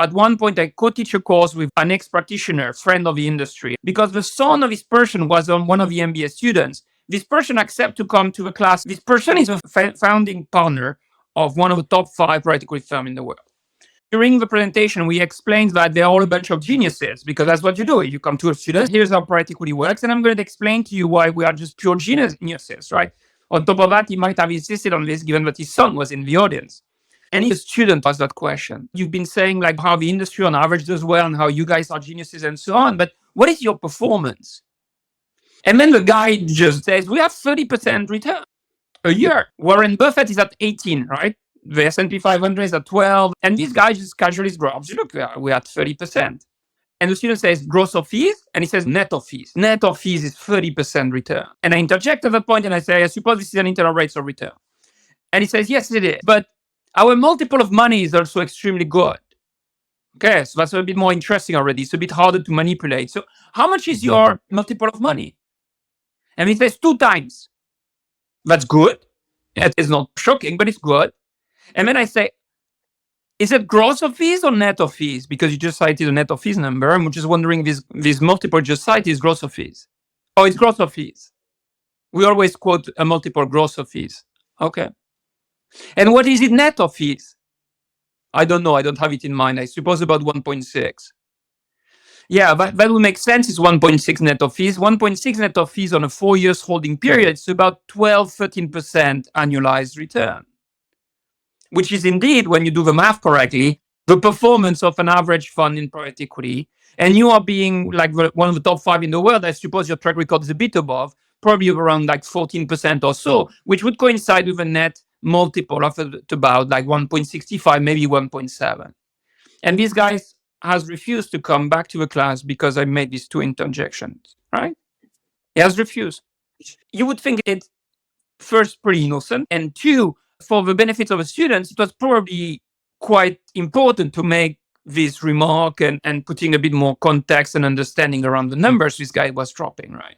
At one point, I co-teach a course with an ex-practitioner, friend of the industry, because the son of this person was one of the MBA students. This person accepted to come to the class. This person is a founding partner of one of the top 5 private equity firms in the world. During the presentation, we explained that they're all a bunch of geniuses, because that's what you do. You come to a student, here's how private equity works, and I'm going to explain to you why we are just pure geniuses, right? On top of that, he might have insisted on this, given that his son was in the audience. Any student asked that question. You've been saying like how the industry on average does well and how you guys are geniuses and so on, but what is your performance? And then the guy just says, we have 30% return a year. Warren Buffett is at 18, right? The S&P 500 is at 12. And this guy just casually drops, look, we're at 30%. And the student says, gross of fees? And he says, net of fees. Net of fees is 30% return. And I interject at that point and I say, I suppose this is an internal rate of return. And he says, yes, it is. But our multiple of money is also extremely good. Okay, so that's a bit more interesting already. It's a bit harder to manipulate. So how much is your multiple of money? And he says 2 times. That's good. It is not shocking, but it's good. And then I say, is it gross of fees or net of fees? Because you just cited a net of fees number. I'm just wondering if this multiple just cited is gross of fees. Oh, it's gross of fees. We always quote a multiple gross of fees. Okay. And what is it net of fees? I don't know. I don't have it in mind. I suppose about 1.6. Yeah, that will make sense. It's 1.6 net of fees. 1.6 net of fees on a 4 years holding period. It's about 13% annualized return, which is indeed, when you do the math correctly, the performance of an average fund in private equity. And you are being like one of the top 5 in the world. I suppose your track record is a bit above, probably around like 14% or so, which would coincide with a net multiple of about like 1.65, maybe 1.7. And these guys has refused to come back to the class because I made these 2 interjections, right? He has refused. You would think it's first pretty innocent, and 2, for the benefit of the students, it was probably quite important to make this remark and putting a bit more context and understanding around the numbers this guy was dropping, right?